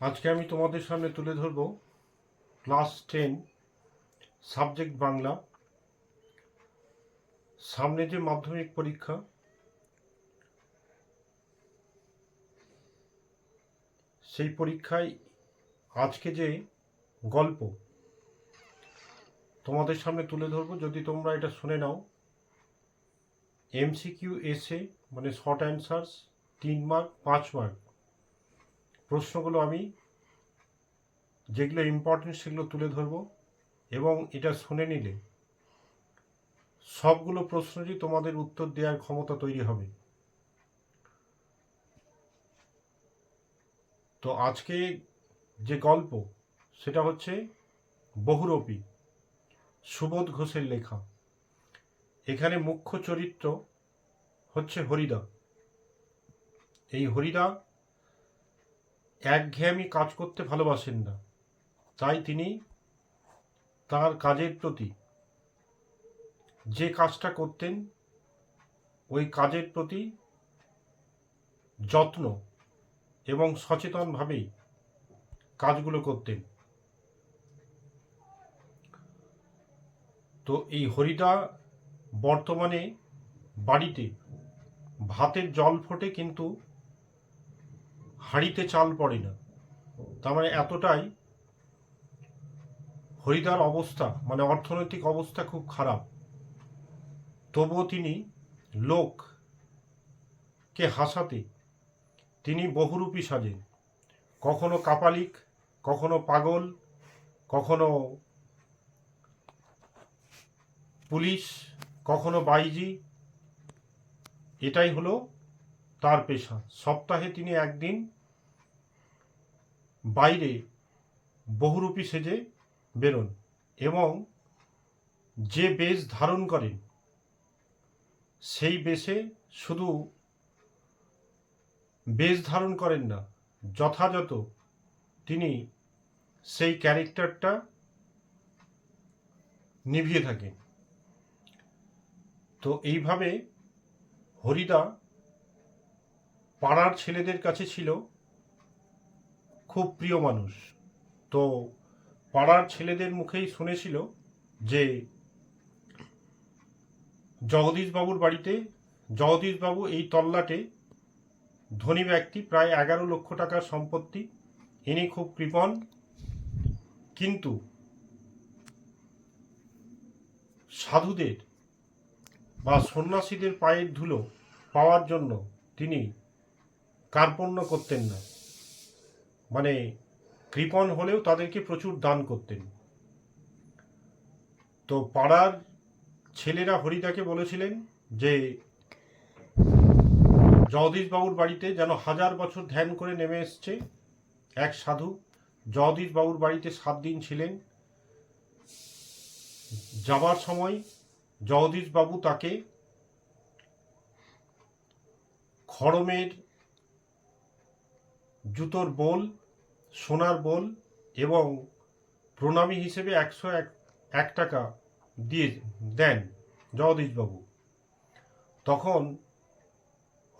আজকে আমি তোমাদের সামনে তুলে ধরব ক্লাস 10 সাবজেক্ট বাংলা। সামনে যে মাধ্যমিক পরীক্ষা, সেই পরীক্ষায় আজকে যে গল্প তোমাদের সামনে তুলে ধরব, যদি তোমরা এটা শুনে নাও, এমসিকিউ এসে মানে শর্ট অ্যান্সার্স 3 মার্ক 5 মার্ক প্রশ্নগুলো আমি যেগুলো ইম্পর্টেন্ট সেগুলো তুলে ধরব, এবং এটা শুনে নিলে সবগুলো প্রশ্নেরই তোমাদের উত্তর দেওয়ার ক্ষমতা তৈরি হবে। তো আজকে যে গল্প সেটা হচ্ছে বহুরূপী, সুবোধ ঘোষের লেখা। এখানে মুখ্য চরিত্র হচ্ছে হরিদা। এই হরিদা একঘেয়েমি কাজ করতে ভালোবাসেন না, তাই তিনি তার কাজের প্রতি, যে কাজটা করতেন ওই কাজের প্রতি যত্ন এবং সচেতনভাবেই কাজগুলো করতেন। তো এই হরিদা বর্তমানে বাড়িতে ভাতের জল ফোটে কিন্তু হাঁড়িতে চাল পড়ে না। তার মানে এতটাই হরিদার অবস্থা, মানে অর্থনৈতিক অবস্থা খুব খারাপ। তবুও তিনি লোককে হাসাতে তিনি বহুরূপী সাজেন। কখনো কাপালিক, কখনো পাগল, কখনো পুলিশ, কখনো বাইজি। এটাই হলো তার পেশা। সপ্তাহে তিনি একদিন বাইরে বহুরূপী সেজে বেরোন, এবং যে বেশ ধারণ করেন সেই বেশে শুধু বেশ ধারণ করেন না, যথাযথ তিনি সেই ক্যারেক্টারটা নিভিয়ে থাকেন। তো এইভাবে হরিদা পাড়ার ছেলেদের কাছে ছিল খুব প্রিয় মানুষ। তো পাড়ার ছেলেদের মুখেই শুনেছিল যে জগদীশবাবুর বাড়িতে, জগদীশবাবু এই তল্লাটে ধনী ব্যক্তি, প্রায় 11 লক্ষ টাকার সম্পত্তি, ইনি খুব কৃপণ, কিন্তু সাধুদের বা সন্ন্যাসীদের পায়ের ধুলো পাওয়ার জন্য তিনি কার্পণ্য করতেন না। মানে কৃপণ হলেও তাদেরকে প্রচুর দান করতেন। তো পাড়ার ছেলেরা হরিদাকে বলেছিলেন যে জগদীশবাবুর বাড়িতে যেন 1000 বছর ধ্যান করে নেমে এসছে এক সাধু। জগদীশবাবুর বাড়িতে 7 দিন ছিলেন। যাবার সময় জগদীশবাবু তাকে খড়মের জুতোর বোল, সোনার বোল এবং প্রণামী হিসেবে 101 টাকা দিয়ে দেন জগদীশবাবু। তখন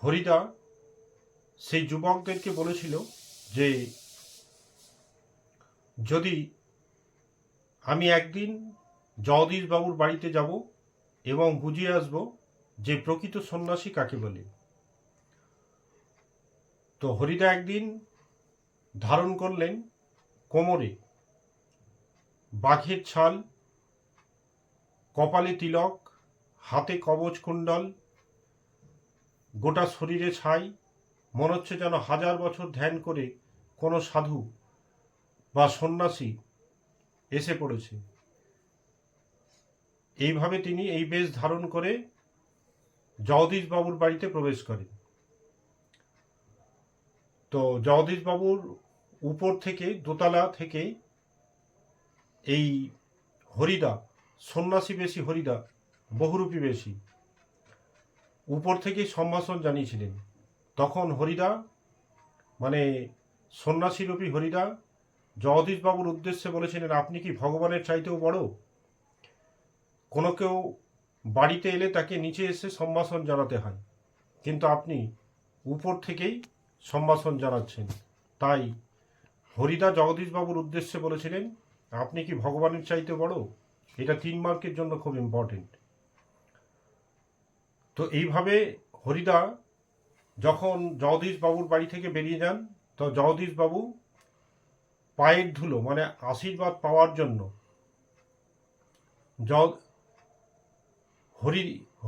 হরিদা সেই যুবকদেরকে বলেছিল যে যদি আমি একদিন জগদীশবাবুর বাড়িতে যাব এবং বুঝিয়ে আসব যে প্রকৃত সন্ন্যাসী কাকে বলে। তো হরিদা একদিন ধারণ করলেন কোমরে বাঘের ছাল, কপালে তিলক, হাতে কবচ কুণ্ডল, গোটা শরীরে ছাই। মনে হচ্ছে যেন 1000 বছর ধ্যান করে কোনো সাধু বা সন্ন্যাসী এসে পড়েছে। এইভাবে তিনি এই বেশ ধারণ করে জগদীশবাবুর বাড়িতে প্রবেশ করেন। তো জগদীশবাবুর উপর থেকে, দোতলা থেকে এই হরিদা, সন্ন্যাসী বেশি হরিদা, বহুরূপী বেশি, উপর থেকে সম্ভাষণ জানিয়েছিলেন। তখন হরিদা, মানে সন্ন্যাসীরূপী হরিদা, জগদীশবাবুর উদ্দেশ্যে বলেছিলেন, আপনি কি ভগবানের চাইতেও বড়? কোনো কেউ বাড়িতে এলে তাকে নিচে এসে সম্ভাষণ জানাতে হয়, কিন্তু আপনি উপর থেকেই সম্ভাষণ জানাচ্ছেন। তাই হরিদা জগদীশবাবুর উদ্দেশ্যে বলেছিলেন, আপনি কি ভগবানের চাইতে বড়? এটা 3 মার্কের জন্য খুব ইম্পর্টেন্ট। তো এইভাবে হরিদা যখন জগদীশবাবুর বাড়ি থেকে বেরিয়ে যান, তো জগদীশবাবু পায়ের ধুলো মানে আশীর্বাদ পাওয়ার জন্য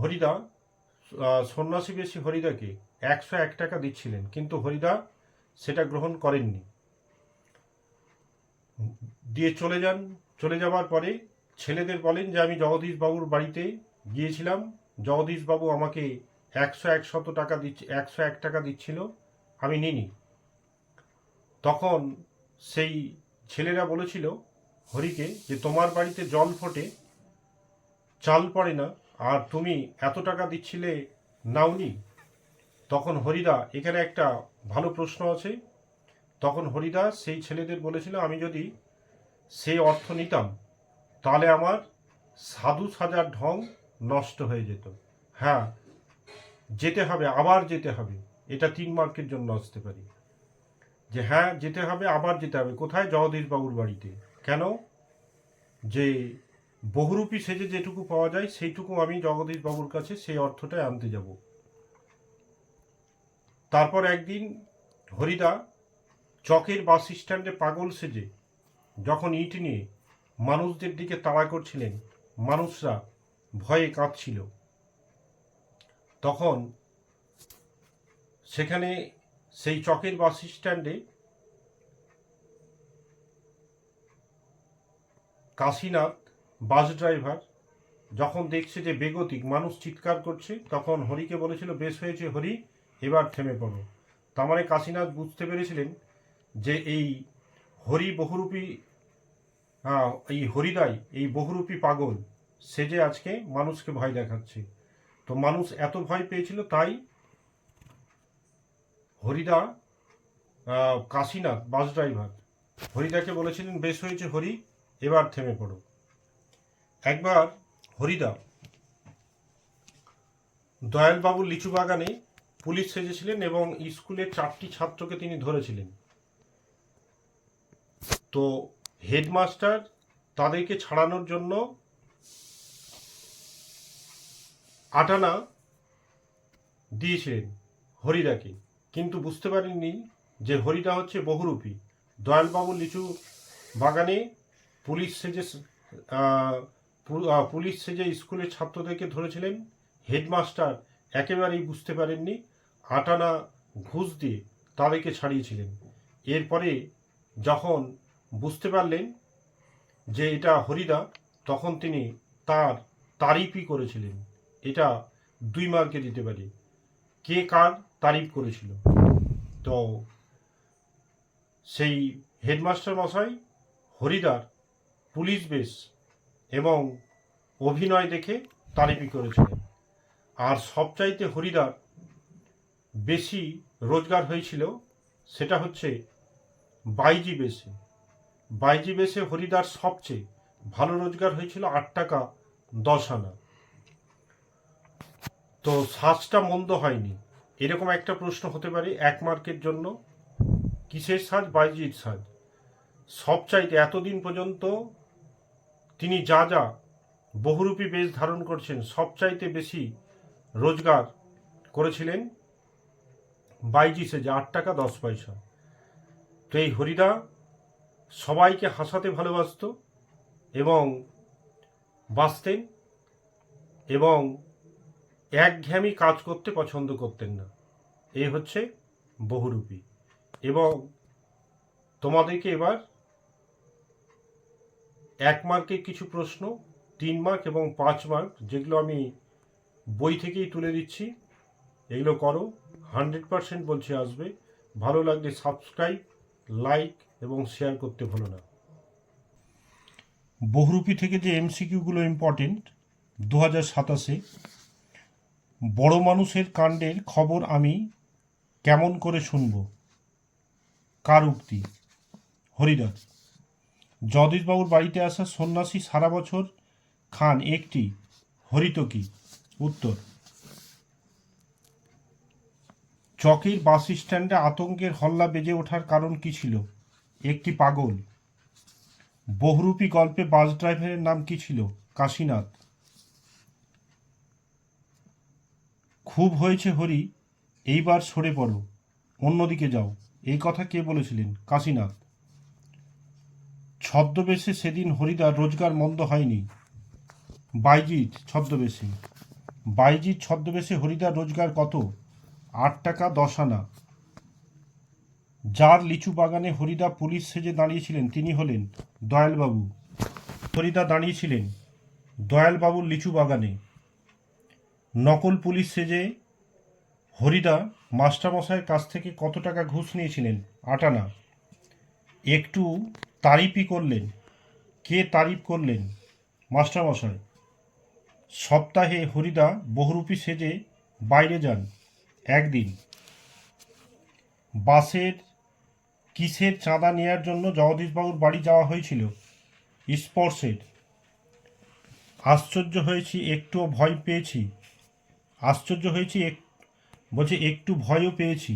হরিদা সন্ন্যাসী বেশি হরিদাকে 101 টাকা দিচ্ছিলেন, কিন্তু হরিদা সেটা গ্রহণ করেননি, দিয়ে চলে যাওয়ার পরে ছেলেদের বলেন যে আমি জগদীশবাবুর বাড়িতে গিয়েছিলাম, জগদীশবাবু আমাকে 101 টাকা দিচ্ছিল, আমি নিইনি। তখন সেই ছেলেরা বলেছিল হরিকে যে তোমার বাড়িতে জল ফোটে, চাল পড়ে না, আর তুমি এত টাকা দিচ্ছিলে, নাওনি। তখন হরিদা, এখানে একটা ভালো প্রশ্ন আছে, তখন হরিদা সেই ছেলেদের বলেছিল আমি যদি সেই অর্থ নিতাম তাহলে আমার সাধু সাজার ঢং নষ্ট হয়ে যেত। হ্যাঁ, যেতে হবে, আবার যেতে হবে, এটা 3 মার্কের জন্য আসতে পারি, যে হ্যাঁ যেতে হবে, আবার যেতে হবে। কোথায়? জগদীশবাবুর বাড়িতে। কেন? যে বহুরূপী সেজে যেটুকু পাওয়া যায় সেইটুকু আমি জগদীশবাবুর কাছে সেই অর্থটাই আনতে যাব। তারপর একদিন হরিদা চকের বাস স্ট্যান্ডে পাগল সেজে যখন ইট নিয়ে মানুষদের দিকে তাড়া করছিলেন, মানুষরা ভয়ে কাঁপছিল, তখন সেখানে সেই চকের বাস স্ট্যান্ডে কাশীনাথ বাস ড্রাইভার যখন দেখছে যে বেগতিক মানুষ চিৎকার করছে, তখন হরিকে বলেছিল বেশ হয়েছে হরি, এবার থেমে পড়ো। তার মানে কাশীনাথ বুঝতে পেরেছিলেন যে এই হরি বহুরূপী, এই হরিদাই এই বহুরূপী পাগল সেজে আজকে মানুষকে ভয় দেখাচ্ছে। তো মানুষ এত ভয় পেয়েছিল, তাই হরিদা, কাশীনাথ বাস ড্রাইভার হরিদাকে বলেছিলেন বেশ হয়েছে হরি, এবার থেমে পড়ো। একবার হরিদা দয়ালবাবুর লিচু বাগানে পুলিশ সেজেছিলেন এবং স্কুলের 4টি ছাত্রকে তিনি ধরেছিলেন। তো হেডমাস্টার তাদেরকে ছাড়ানোর জন্য 8 আনা দিয়েছিলেন হরিদাকে, কিন্তু বুঝতে পারেননি যে হরিদা হচ্ছে বহুরূপী। দয়ালবাবুর লিচু বাগানে পুলিশ সেজে স্কুলের ছাত্রদেরকে ধরেছিলেন, হেডমাস্টার একেবারেই বুঝতে পারেননি, 8 আনা ঘুষ দিয়ে তাদেরকে ছাড়িয়েছিলেন। এরপরে যখন বুঝতে পারলেন যে এটা হরিদা, তখন তিনি তার তারিফই করেছিলেন। এটা 2 মার্কে দিতে পারি, কে কার তারিফ করেছিল। তো সেই হেডমাস্টার মশাই হরিদার পুলিশ বেশ এবং অভিনয় দেখে তারিফই করেছিলেন। আর সবচাইতে হরিদার বেশি রোজগার হয়েছিল সেটা হচ্ছে বাইজি বেশে। বাইজি বেশে হরিদার সবচেয়ে ভালো রোজগার হয়েছিল 8 টাকা 10 আনা। তো সাজটা মন্দ হয়নি। এরকম একটা প্রশ্ন হতে পারে 1 মার্কের জন্য, কিসের সাজ? বাইজির সাজ। সবচাইতে এতদিন পর্যন্ত তিনি যা যা বহুরূপী বেশ ধারণ করছেন, সবচাইতে বেশি রোজগার করেছিলেন বাইজি সেজে 8 টাকা 10 পয়সা। তো এই হরিদা সবাইকে হাসাতে ভালোবাসত এবং বাঁচতেন, এবং একঘেয়েমি কাজ করতে পছন্দ করতেন না। এই হচ্ছে বহুরূপী। এবং তোমাদেরকে এবার 1 মার্কের কিছু প্রশ্ন, 3 মার্ক এবং 5 মার্ক, যেগুলো আমি বই থেকেই তুলে দিচ্ছি, এগুলো করো, 100% বলছি আসবে। ভালো লাগলে সাবস্ক্রাইব, লাইক এবং শেয়ার করতে ভুলো না। বহুরূপী থেকে যে এমসিকিউগুলো ইম্পর্টেন্ট, 2027-এ বড় মানুষের কাণ্ডের খবর আমি কেমন করে শুনব? কার উক্তি? হরিদাস। জগদীশবাবুর বাড়িতে আসা সন্ন্যাসী সারা বছর খান একটি হরিতকি? উত্তর। চকের বাস স্ট্যান্ডে আতঙ্কের হল্লা বেজে ওঠার কারণ কি ছিল? একটি পাগল। বহুরূপী গল্পে বাস ড্রাইভারের নাম কি ছিল? কাশীনাথ। খুব হয়েছে হরি, এইবার সরে পড়ো, অন্যদিকে যাও, এই কথা কে বলেছিলেন? কাশীনাথ। ছদ্মবেশে সেদিন হরিদার রোজগার মন্দ হয়নি। বাইজিৎ ছদ্মবেশে। বাইজিৎ ছদ্মবেশে হরিদার রোজগার কত? 8 টাকা 10 আনা। যার লিচু বাগানে হরিদা পুলিশ সেজে দাঁড়িয়েছিলেন তিনি হলেন দয়ালবাবু। হরিদা দাঁড়িয়েছিলেন দয়ালবাবুর লিচু বাগানে। নকল পুলিশ সেজে হরিদা মাস্টারমশাইয়ের কাছ থেকে কত টাকা ঘুষ নিয়েছিলেন? 8 আনা। একটু তারিফই করলেন। কে তারিফ করলেন? মাস্টারমশাই। সপ্তাহে হরিদা বহুরূপী সেজে বাইরে যান একদিন। বাসের কিসের চাঁদা নেওয়ার জন্য জগদীশবাবুর বাড়ি যাওয়া হয়েছিল? স্পর্শের। আশ্চর্য হয়েছি, একটুও ভয় পেয়েছি। আশ্চর্য হয়েছি, বলছে একটু ভয়ও পেয়েছি।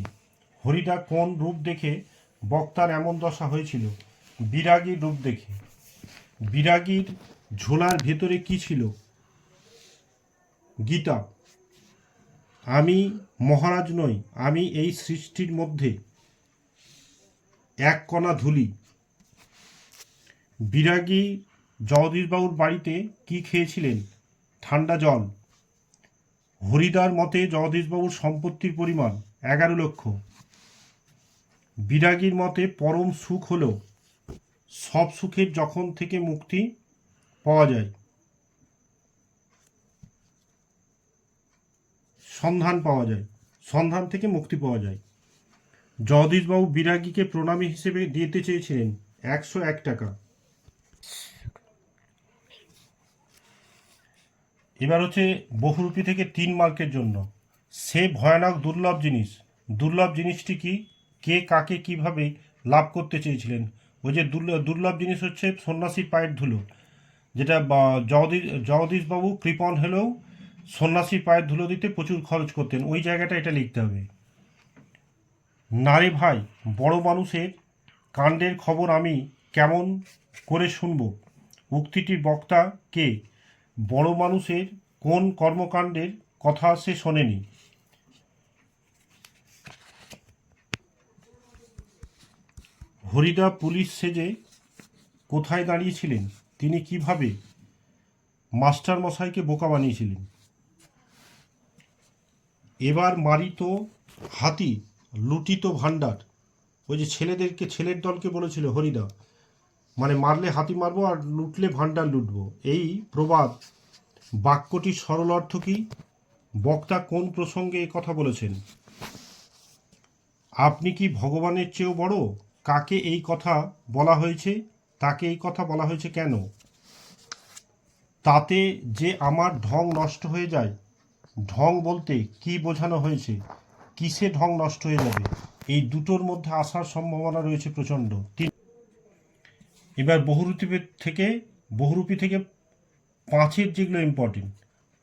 হরিদা কোন রূপ দেখে বক্তার এমন দশা হয়েছিল? বিরাগীর রূপ দেখে। বিরাগীর ঝোলার ভেতরে কি ছিল? গীতা। আমি মহারাজ নই, আমি এই সৃষ্টির মধ্যে এক কণা ধুলি। বিরাগী জগদীশবাবুর বাড়িতে কি খেয়েছিলেন? ঠান্ডা জল। হরিদার মতে জগদীশবাবুর সম্পত্তির পরিমাণ 11 লক্ষ। বিরাগীর মতে পরম সুখ হল সব সুখের যখন থেকে মুক্তি পাওয়া যায়, সন্ধান থেকে মুক্তি পাওয়া যায়। জগদীশবাবু বিরাগীকে প্রণামী হিসেবে দিতে চেয়েছিলেন 101 টাকা। এবার হচ্ছে বহুরূপী থেকে 3 মার্কের জন্য। সে ভয়ানক দুর্লভ জিনিস। দুর্লভ জিনিসটি কি? কে কাকে কিভাবে লাভ করতে চেয়েছিলেন? ওই যে দুর্লভ জিনিস হচ্ছে সন্ন্যাসীর পায়ের ধুলো, যেটা জগদীশবাবু কৃপণ হলেও সন্ন্যাসীর পায়ের ধুলো দিতে প্রচুর খরচ করতেন। ওই জায়গাটা এটা লিখতে হবে। নারে ভাই, বড় মানুষের কাণ্ডের খবর আমি কেমন করে শুনব? উক্তিটির বক্তা কে? বড় মানুষের কোন কর্মকাণ্ডের কথা সে শোনেনি? হরিদা পুলিশ সেজে কোথায় দাঁড়িয়েছিলেন? তিনি কিভাবে মাস্টারমশাইকে বোকা বানিয়েছিলেন? এবার মারিত হাতি লুটিত ভাণ্ডার। ওই যে ছেলের দলকে বলেছিল হরিদা, মানে মারলে হাতি মারবো আর লুটলে ভাণ্ডার লুটবো। এই প্রবাদ বাক্যটির সরল অর্থ কি? বক্তা কোন প্রসঙ্গে এই কথা বলেছেন? আপনি কি ভগবানের চেয়েও বড়? কাকে এই কথা বলা হয়েছে? তাকে এই কথা বলা হয়েছে কেন? তাতে যে আমার ঢং নষ্ট হয়ে যায়। ঢং বলতে কি বোঝানো হয়েছে? কিসে ঢং নষ্ট হয়ে যাবে? এই দুটোর মধ্যে আসার সম্ভাবনা রয়েছে প্রচণ্ড। এবার বহুরূপী থেকে 5-এর যেগুলো ইম্পর্টেন্ট,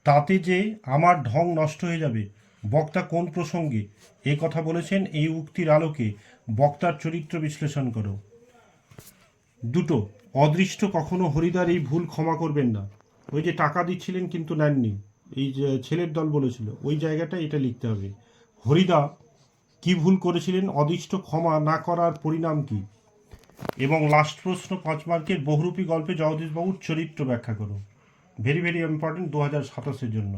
তাতে যে আমার ঢং নষ্ট হয়ে যাবে, বক্তা কোন প্রসঙ্গে এই কথা বলেছেন? এই উক্তির আলোকে বক্তার চরিত্র বিশ্লেষণ করো। 2, অদৃষ্ট কখনো হরিদার এই ভুল ক্ষমা করবেন না। ওই যে টাকা দিচ্ছিলেন কিন্তু নেননি, এই যে ছেলের দল বলেছিল, ওই জায়গাটা এটা লিখতে হবে। হরিদা কি ভুল করেছিলেন? অদৃষ্ট ক্ষমা না করার পরিণাম কি? এবং লাস্ট প্রশ্ন 5 মার্কের, বহুরূপী গল্পে জগদীশবাবুর চরিত্র ব্যাখ্যা করো। ভেরি ভেরি ইম্পর্টেন্ট 2027-এর জন্য।